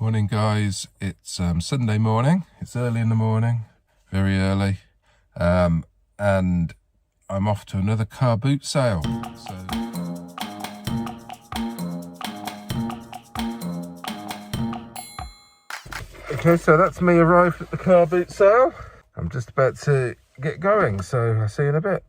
Morning guys, it's Sunday morning. It's early in the morning, very early, and I'm off to another car boot sale. So that's me arrived at the car boot sale. I'm just about to get going, so I'll see you in a bit.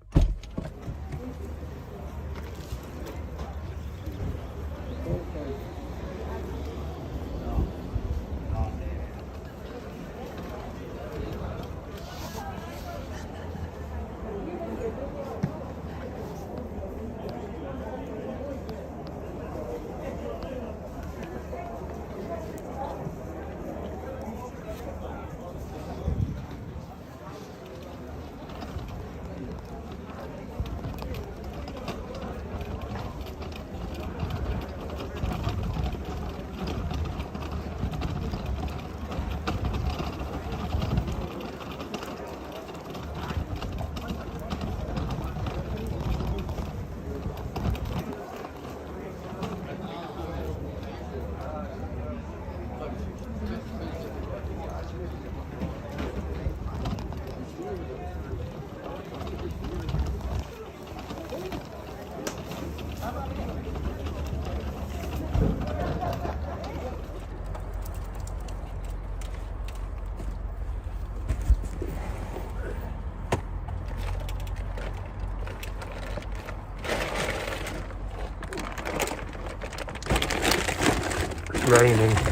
Raining, so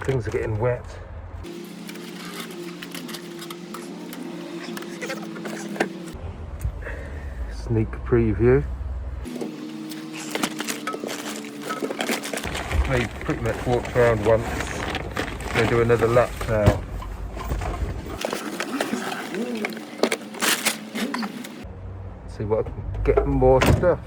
things are getting wet. Sneak preview. We've pretty much walked around once. Going to do another lap now. See what I can get more stuff.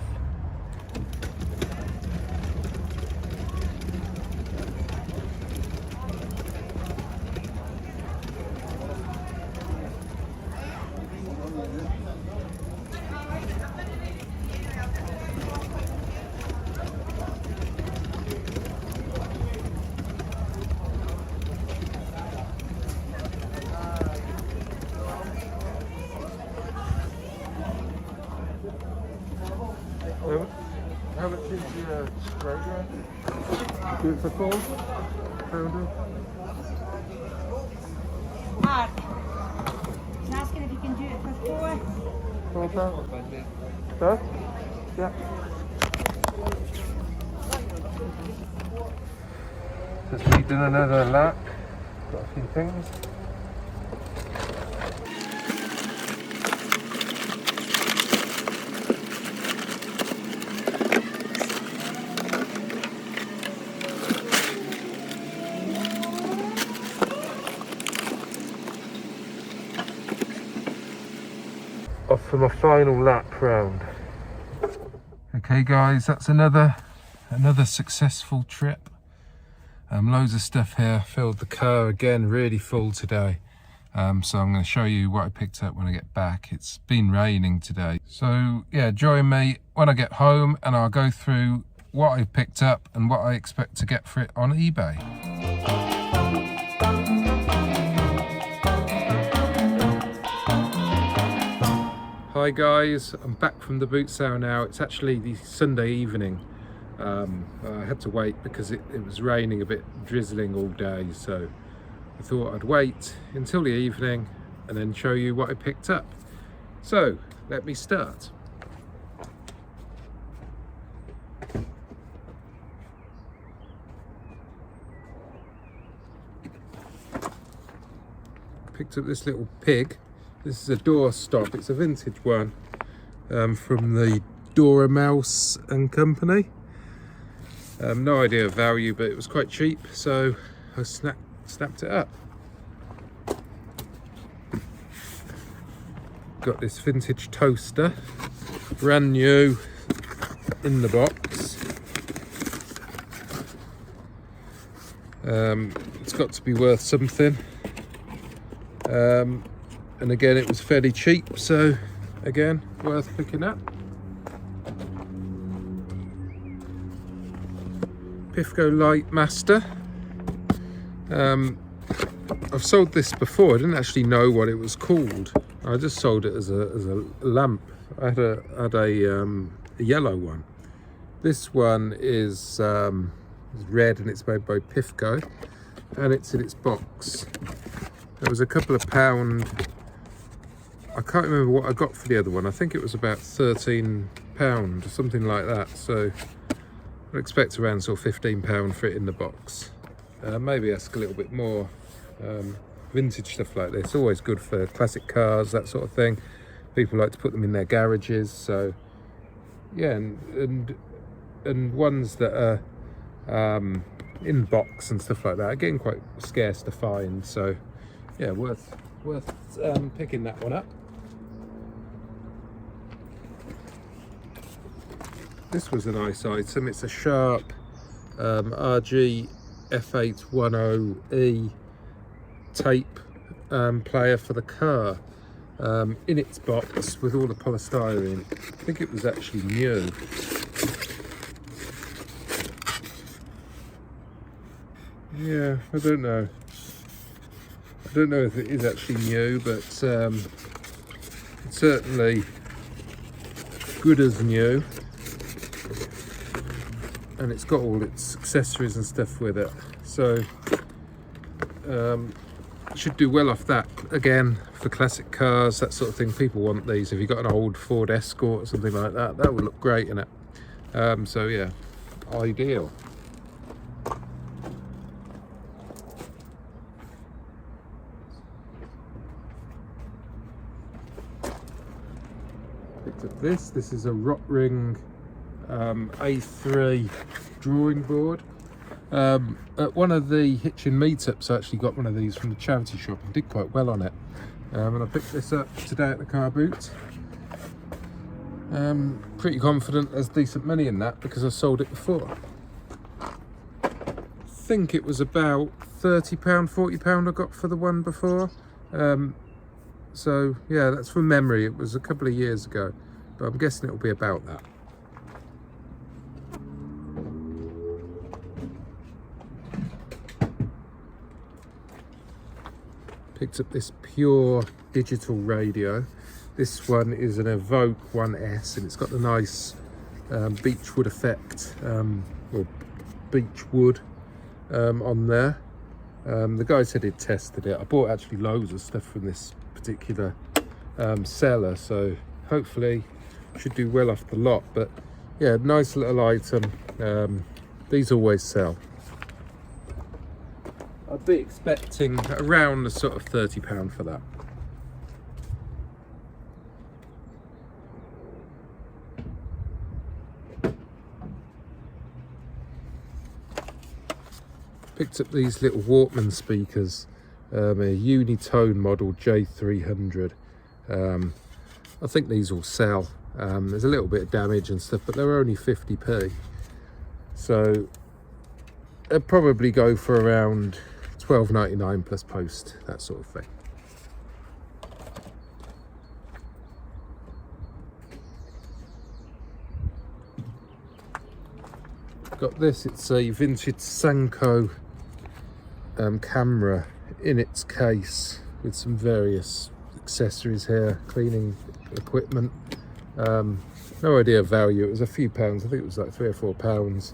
How much is your spray gun? Do it for £4? Mark, he's asking if you can do it for £4. £4? Sir? Yeah. Just needing another lap. Got a few things. Off for my final lap round. Okay guys, that's another successful trip. Loads of stuff here. Filled the car again, really full today. So I'm going to show you what I picked up when I get back. It's been raining today, so yeah, join me when I get home and I'll go through what I picked up and what I expect to get for it on eBay. Hi guys, I'm back from the boot sale now. It's actually the Sunday evening. I had to wait because it was raining a bit, drizzling all day, so I thought I'd wait until the evening and then show you what I picked up. So let me start. Picked up this little pig. This is a door stop. It's a vintage one from the Dora Mouse and Company. No idea of value, but it was quite cheap, so I snapped it up. Got this vintage toaster, brand new in the box. It's got to be worth something. And again, it was fairly cheap, so again, worth picking up. Pifco Light Master. I've sold this before. I didn't actually know what it was called. I just sold it as a lamp. I had a yellow one. This one is red and it's made by Pifco, and it's in its box. There was a couple of £. I can't remember what I got for the other one. I think it was about £13 or something like that. So I'd expect around sort of £15 for it in the box. Maybe ask a little bit more. Vintage stuff like this, always good for classic cars, that sort of thing. People like to put them in their garages. So yeah, and ones that are in box and stuff like that are getting quite scarce to find. So yeah, worth picking that one up. This was a nice item. It's a Sharp RG F810E tape player for the car, in its box with all the polystyrene. I think it was actually new. Yeah, I don't know if it is actually new, but it's certainly good as new, and it's got all its accessories and stuff with it. So should do well off that. Again, for classic cars, that sort of thing, people want these. If you've got an old Ford Escort or something like that, that would look great in it. So yeah, ideal. Picked up this is a Rotring A3 drawing board. At one of the hitching meetups, I actually got one of these from the charity shop and did quite well on it. And I picked this up today at the car boot. Pretty confident there's decent money in that because I sold it before. I think it was about £30, £40 I got for the one before. So yeah, that's from memory. It was a couple of years ago, but I'm guessing it'll be about that. Picked up this Pure digital radio. This one is an Evoke 1S, and it's got the nice beechwood effect, or beechwood on there. The guy said he'd tested it. I bought actually loads of stuff from this particular seller, so hopefully should do well off the lot. But yeah, nice little item. These always sell. I'd be expecting around the sort of £30 for that. Picked up these little Walkman speakers, a Unitone model J300. I think these will sell. There's a little bit of damage and stuff, but they're only 50p. So they'll probably go for around £12.99 plus post, that sort of thing. Got this, it's a vintage Sanko camera in its case with some various accessories here, cleaning equipment. No idea of value, it was a few pounds. I think it was like £3 or £4.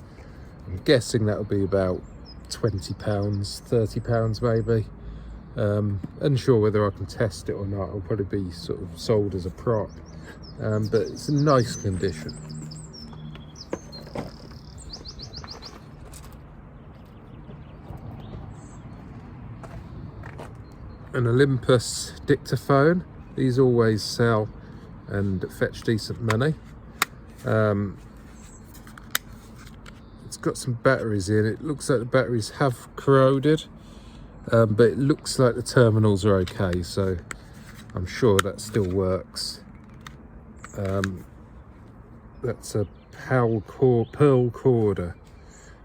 I'm guessing that would be about £20, £30 maybe. Unsure whether I can test it or not. It'll probably be sort of sold as a prop, but it's in nice condition. An Olympus dictaphone. These always sell and fetch decent money. It's got some batteries in. It looks like the batteries have corroded, but it looks like the terminals are okay, so I'm sure that still works. That's a Pearl Corder,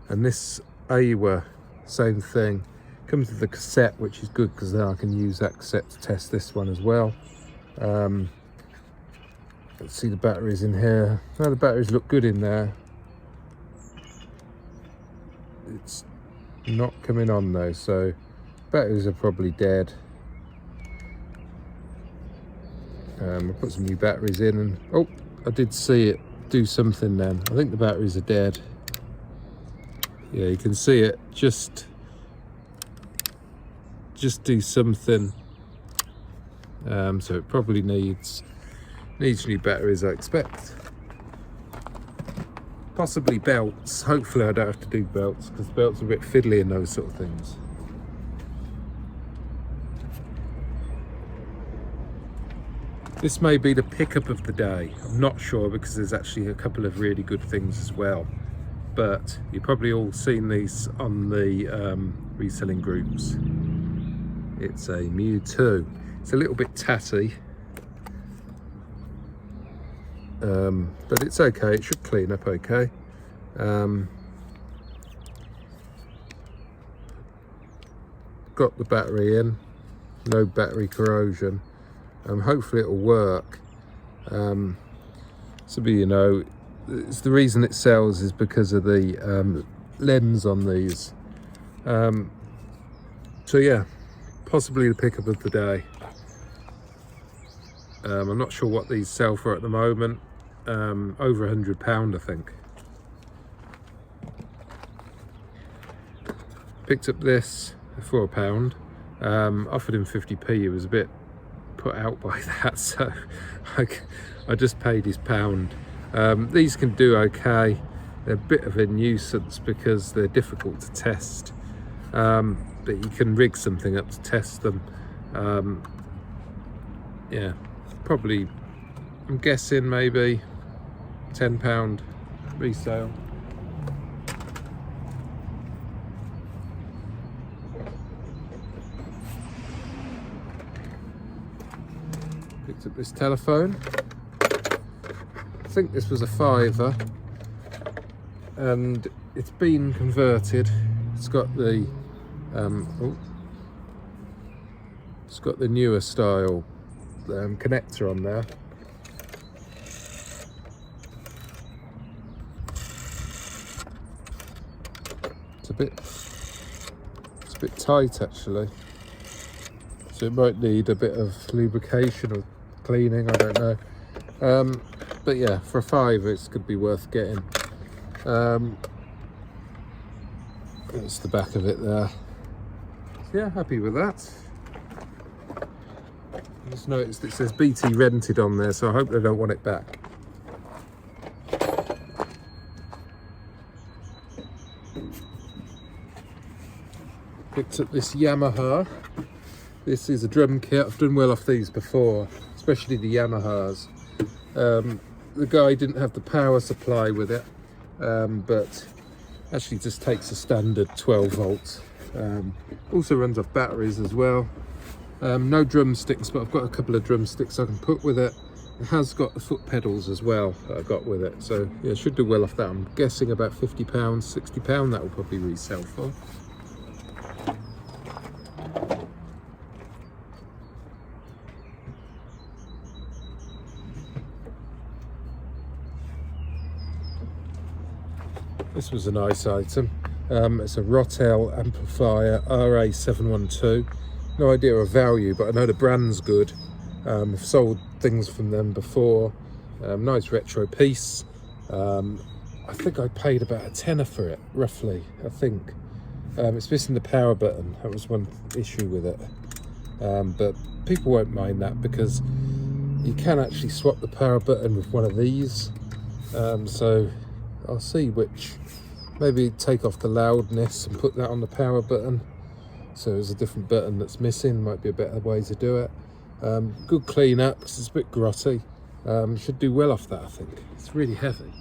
and this AWA, same thing. Comes with the cassette, which is good because then I can use that cassette to test this one as well. Let's see the batteries in here. No, the batteries look good in there. Not coming on though, so batteries are probably dead. I'll put some new batteries in, and oh, I did see it do something then. I think the batteries are dead. Yeah, you can see it just do something. So it probably needs new batteries, I expect. Possibly belts. Hopefully I don't have to do belts, because belts are a bit fiddly in those sort of things. This may be the pickup of the day. I'm not sure, because there's actually a couple of really good things as well. But you've probably all seen these on the reselling groups. It's a Mewtwo. It's a little bit tatty. But it's okay, it should clean up okay. Got the battery in, no battery corrosion. Hopefully it'll work. So you know, it's the reason it sells is because of the lens on these. So yeah, possibly the pickup of the day. I'm not sure what these sell for at the moment. Over £100 I think. Picked up this for £1. Offered him 50p. He was a bit put out by that, so I just paid his pound. These can do okay. They're a bit of a nuisance because they're difficult to test, but you can rig something up to test them. Yeah, probably, I'm guessing maybe £10 resale. Picked up this telephone. I think this was a £5, and it's been converted. It's got the it's got the newer style connector on there. It's a bit tight actually, so it might need a bit of lubrication or cleaning, I don't know. But yeah, for a £5 it's could be worth getting. That's the back of it there. So yeah, happy with that. I just noticed it says BT rented on there, so I hope they don't want it back. Picked up this Yamaha. This is a drum kit. I've done well off these before, especially the Yamahas. The guy didn't have the power supply with it, but actually just takes a standard 12 volts. Also runs off batteries as well. No drumsticks, but I've got a couple of drumsticks I can put with it. It has got the foot pedals as well that I got with it, so yeah, should do well off that. I'm guessing about £50, £60 that will probably resell for. This was a nice item. It's a Resell amplifier RA712. No idea of value, but I know the brand's good. I've sold things from them before. Nice retro piece. I think I paid about £10 for it, roughly, I think. It's missing the power button. That was one issue with it. But people won't mind that because you can actually swap the power button with one of these. So I'll see which, maybe take off the loudness and put that on the power button. So there's a different button that's missing, might be a better way to do it. Good clean up because it's a bit grotty. Should do well off that, I think. It's really heavy.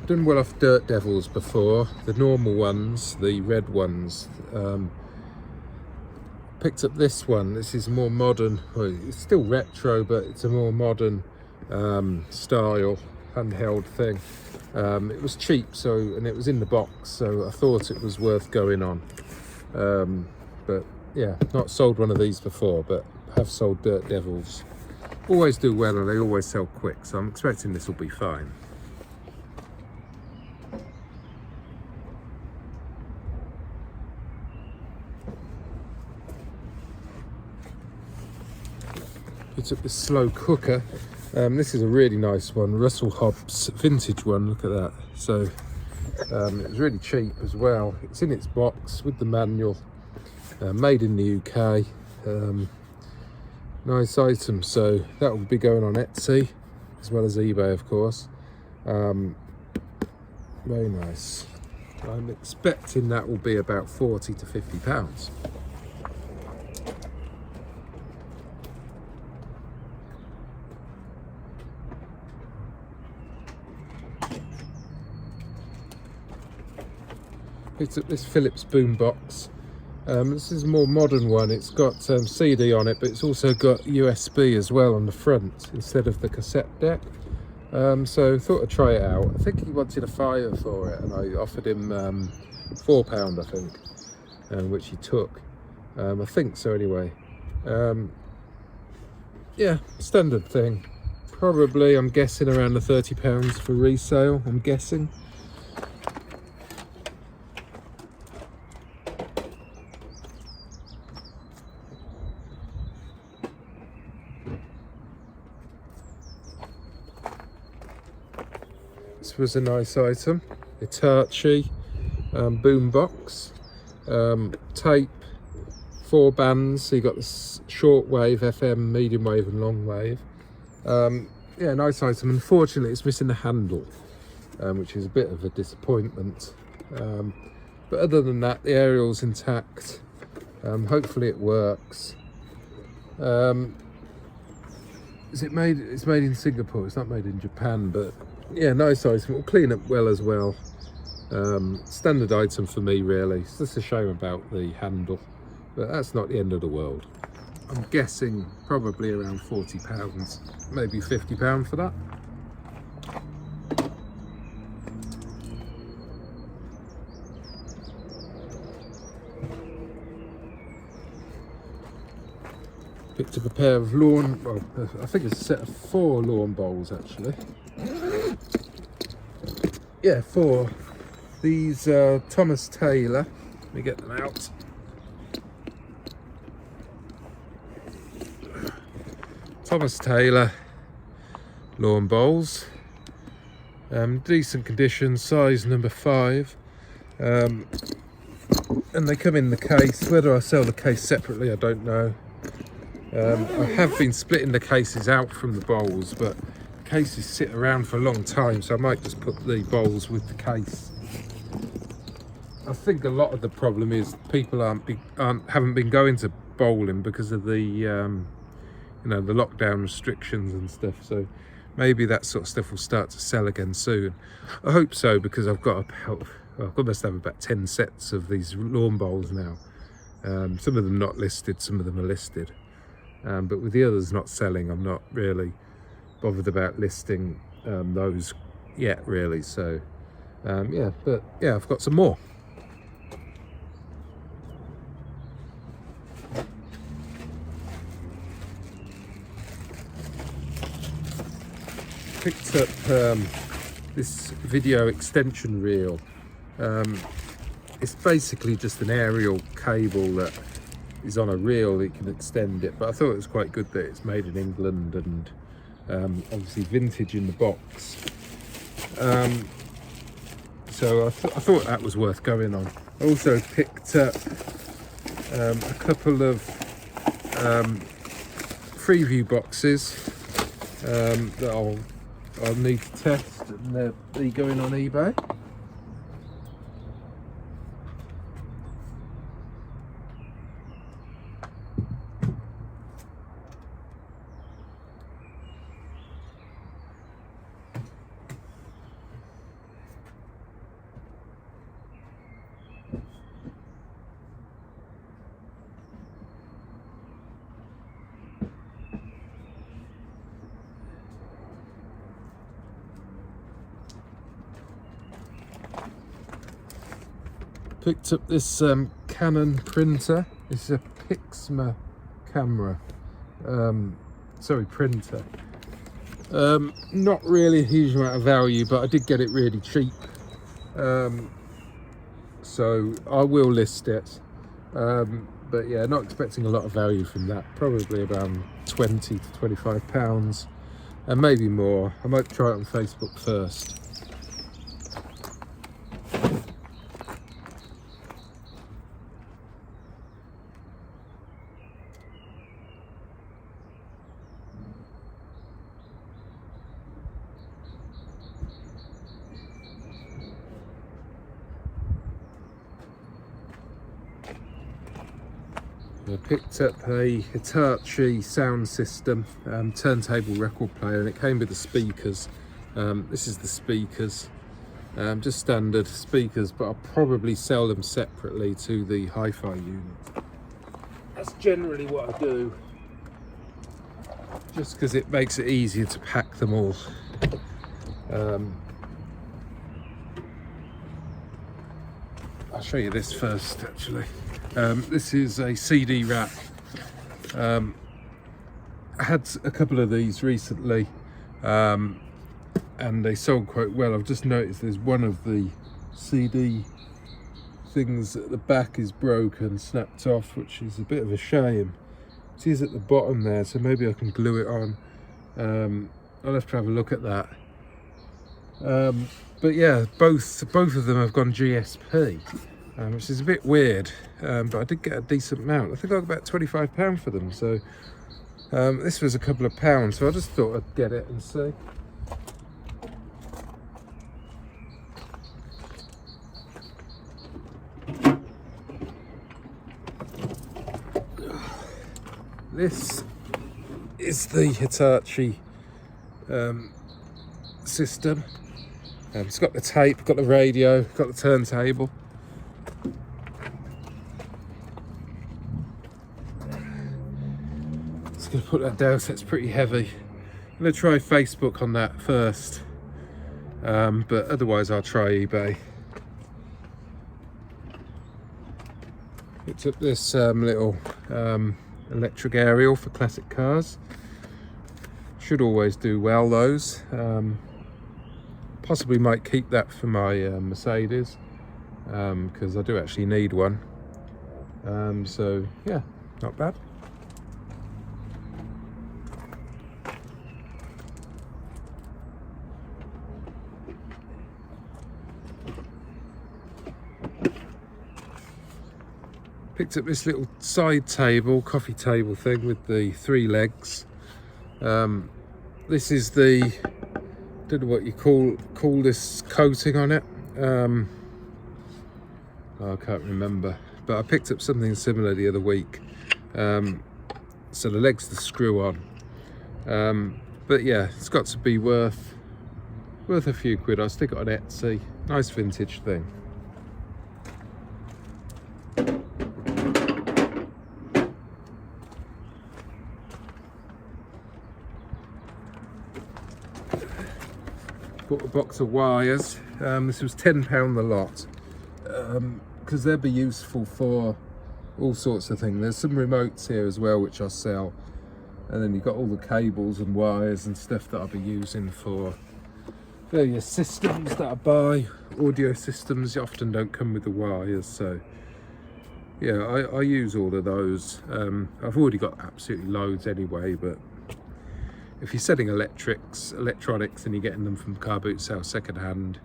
Done well off Dirt Devils before, the normal ones, the red ones. Picked up this one. This is more modern, well, it's still retro, but it's a more modern style handheld thing. It was cheap, so, and it was in the box, so I thought it was worth going on. But yeah, not sold one of these before, but have sold Dirt Devils. always do well and they always sell quick, so I'm expecting this will be fine. Picked up this slow cooker. This is a really nice one, Russell Hobbs vintage one, look at that. So it was really cheap as well. It's in its box with the manual, made in the UK. Nice item, so that will be going on Etsy as well as eBay, of course. Very nice. I'm expecting that will be about 40 to 50 pounds. Picked up this Philips boombox. This is a more modern one. It's got CD on it, but it's also got USB as well on the front instead of the cassette deck. So thought I'd try it out. I think he wanted a £5 for it, and I offered him £4, I think, which he took. I think so anyway. Yeah, standard thing. Probably, I'm guessing, around the £30 for resale, I'm guessing. This was a nice item. Hitachi boombox, tape, 4 bands. So you got this short wave, FM, medium wave, and long wave. Yeah, nice item. Unfortunately, it's missing the handle, which is a bit of a disappointment. But other than that, the aerial's intact. Hopefully, it works. Is it made? It's made in Singapore. It's not made in Japan, but. Yeah, nice item. Will clean up well as well. Standard item for me, really. It's just a shame about the handle, but that's not the end of the world. I'm guessing probably around £40, maybe £50 for that. Picked up a pair of lawn, well, I think it's a set of 4 lawn bowls actually. Yeah, 4. These Thomas Taylor. Let me get them out. Thomas Taylor lawn bowls. Decent condition, size number 5. And they come in the case. Whether I sell the case separately, I don't know. I have been splitting the cases out from the bowls, but cases sit around for a long time, so I might just put the bowls with the case. I think a lot of the problem is people haven't been going to bowling because of the you know, the lockdown restrictions and stuff, so maybe that sort of stuff will start to sell again soon. I hope so, because I've got about, well, I must have about 10 sets of these lawn bowls now. Some of them not listed, some of them are listed, but with the others not selling, I'm not really bothered about listing those yet, really. So yeah, but yeah, I've got some more. Picked up this video extension reel. It's basically just an aerial cable that is on a reel that you can extend it, but I thought it was quite good that it's made in England and obviously vintage in the box. So I thought that was worth going on. I also picked up a couple of Freeview boxes that I'll need to test, and they're going on eBay. Picked up this Canon printer. This is a Pixma camera. printer. Not really a huge amount of value, but I did get it really cheap. So I will list it. But yeah, not expecting a lot of value from that. Probably around 20 to 25 pounds, and maybe more. I might try it on Facebook first. I picked up a Hitachi sound system, turntable record player, and it came with the speakers. This is the speakers, just standard speakers, but I'll probably sell them separately to the hi-fi unit. That's generally what I do, just because it makes it easier to pack them all. I'll show you this first, actually. This is a CD rack. I had a couple of these recently, and they sold quite well. I've just noticed there's one of the CD things at the back is broken, snapped off, which is a bit of a shame. It is at the bottom there, so maybe I can glue it on. I'll have to have a look at that. But yeah, both of them have gone GSP. Which is a bit weird, but I did get a decent amount. I think I got about £25 for them, so this was a couple of pounds, so I just thought I'd get it and see. This is the Hitachi system. It's got the tape, got the radio, got the turntable. Gonna put that down, so it's pretty heavy. I'm gonna try Facebook on that first, but otherwise I'll try eBay. Picked up this little electric aerial for classic cars. Should always do well, those. Possibly might keep that for my Mercedes, because I do actually need one. So yeah, not bad. Picked up this little side table, coffee table thing with the 3 legs. This is the, don't know what you call this coating on it. I can't remember, but I picked up something similar the other week. So the legs to screw on. But yeah, it's got to be worth a few quid. I'll stick it on Etsy. Nice vintage thing. Bought a box of wires. This was £10 a lot, because they'll be useful for all sorts of things. There's some remotes here as well which I'll sell, and then you've got all the cables and wires and stuff that I'll be using for various systems that I buy. Audio systems often don't come with the wires, so yeah, I use all of those. I've already got absolutely loads anyway, but if you're selling electronics and you're getting them from car bootsale second hand,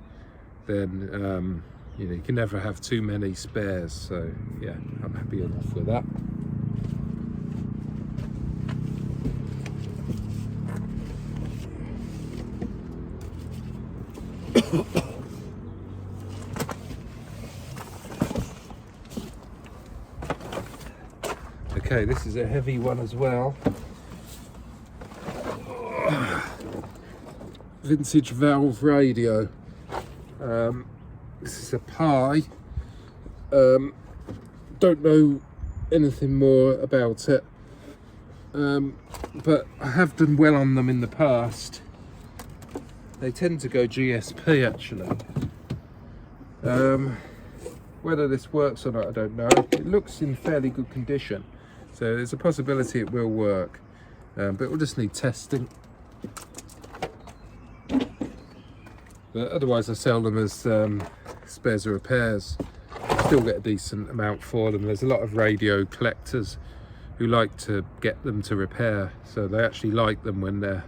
then you know, you can never have too many spares. So yeah, I'm happy enough with that. Okay, this is a heavy one as well. Vintage valve radio. This is a Pi. Don't know anything more about it, but I have done well on them in the past. They tend to go GSP actually. Whether this works or not, I don't know. It looks in fairly good condition, so there's a possibility it will work. but it will just need testing. But otherwise I sell them as spares or repairs. Still get a decent amount for them. There's a lot of radio collectors who like to get them to repair, so they actually like them when they're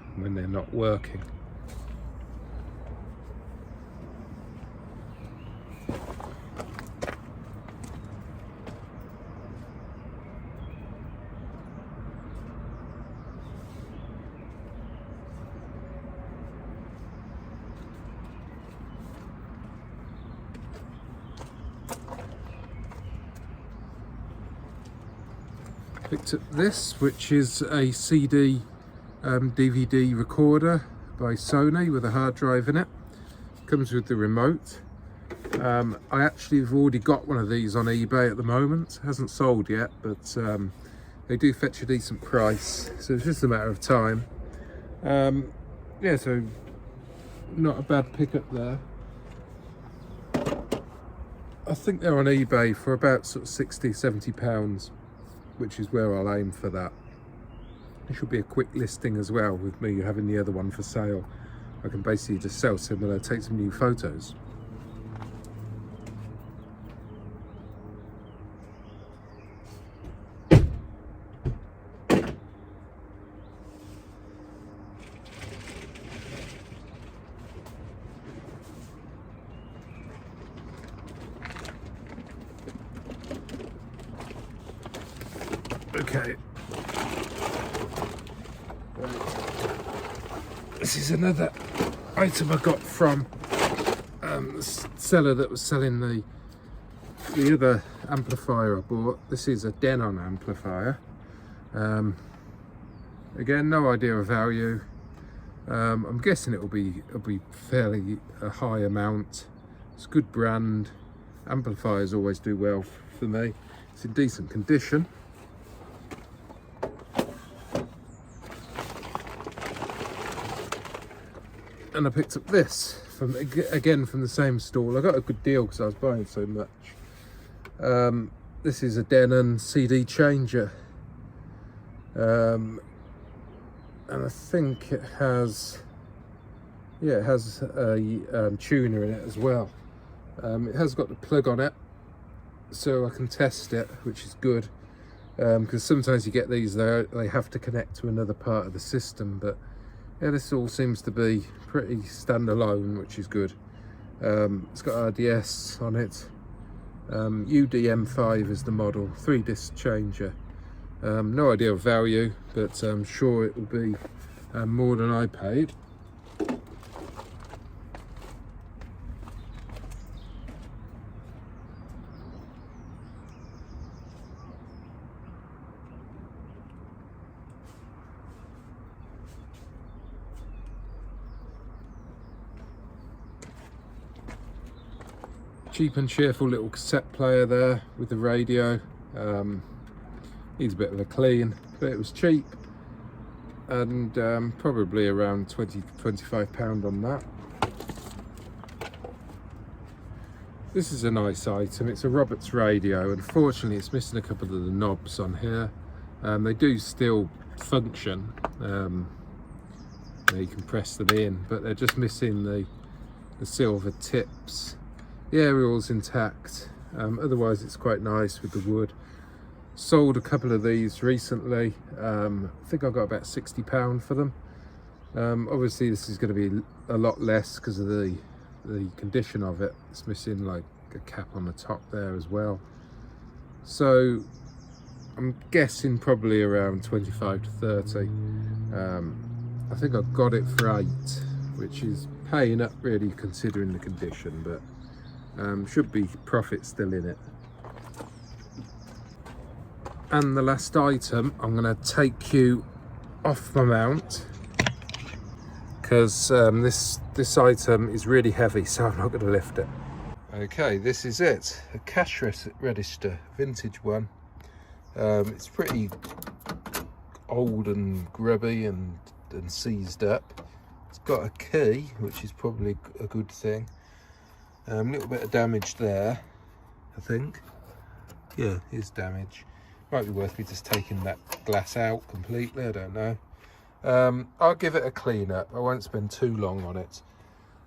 not working. Picked up this, which is a CD DVD recorder by Sony with a hard drive in it. Comes with the remote. I actually have already got one of these on eBay at the moment. Hasn't sold yet, but they do fetch a decent price, so it's just a matter of time. Yeah, so not a bad pickup there. I think they're on eBay for about sort of £60–70, which is where I'll aim for that. It should be a quick listing as well, with me having the other one for sale. I can basically just sell similar, take some new photos. Okay. This is another item I got from the seller that was selling the other amplifier I bought. This is a Denon amplifier. Again, no idea of value. I'm guessing it'll be fairly a high amount. It's a good brand. Amplifiers always do well for me. It's in decent condition. And I picked up this from again from the same stall. I got a good deal because I was buying so much. This is a Denon CD changer, and I think it has, yeah, it has a tuner in it as well. It has got the plug on it, so I can test it, which is good, because sometimes you get these they have to connect to another part of the system, but yeah, this all seems to be pretty standalone, which is good. It's got RDS on it. UDM5 is the model, 3-disc changer. No idea of value, but I'm sure it will be more than I paid. Cheap and cheerful little cassette player there with the radio. Needs a bit of a clean, but it was cheap, and probably around £20–25 on that. This is a nice item. It's a Roberts radio. Unfortunately, it's missing a couple of the knobs on here. They do still function. You can press them in, but they're just missing the silver tips. The aerial's intact. Otherwise it's quite nice with the wood. Sold a couple of these recently. I think I got about £60 for them. Obviously this is going to be a lot less because of the condition of it. It's missing like a cap on the top there as well. So I'm guessing probably around 25 to 30. I think I got it for 8, which is paying up really considering the condition, but should be profit still in it. And the last item, I'm going to take you off my mount because this item is really heavy, so I'm not going to lift it. Okay, this is it, a cash register, vintage one. It's pretty old and grubby and seized up. It's got a key, which is probably a good thing. A little bit of damage there, I think. Yeah, here's damage. Might be worth me just taking that glass out completely, I don't know. I'll give it a clean up. I won't spend too long on it.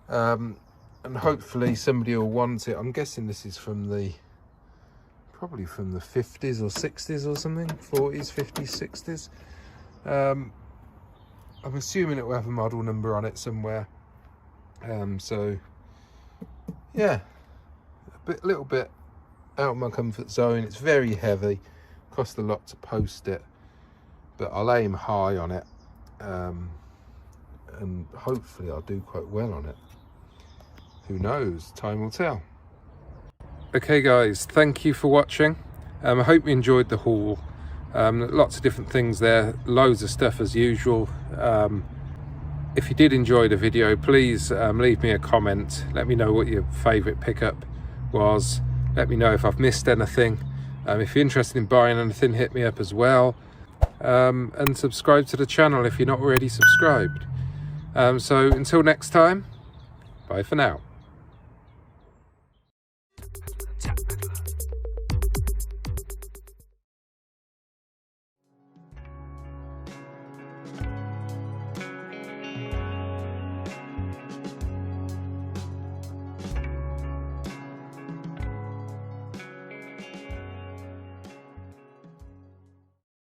And hopefully somebody will want it. I'm guessing this is from probably from the 50s or 60s or something. 40s, 50s, 60s. I'm assuming it will have a model number on it somewhere. So yeah, a little bit out of my comfort zone. It's very heavy, cost a lot to post it, but I'll aim high on it, and hopefully I'll do quite well on it. Who knows, time will tell. Okay guys, thank you for watching. I hope you enjoyed the haul. Lots of different things there, loads of stuff as usual. If you did enjoy the video, please leave me a comment. Let me know what your favourite pickup was. Let me know if I've missed anything. If you're interested in buying anything, hit me up as well. And subscribe to the channel if you're not already subscribed. So until next time, bye for now.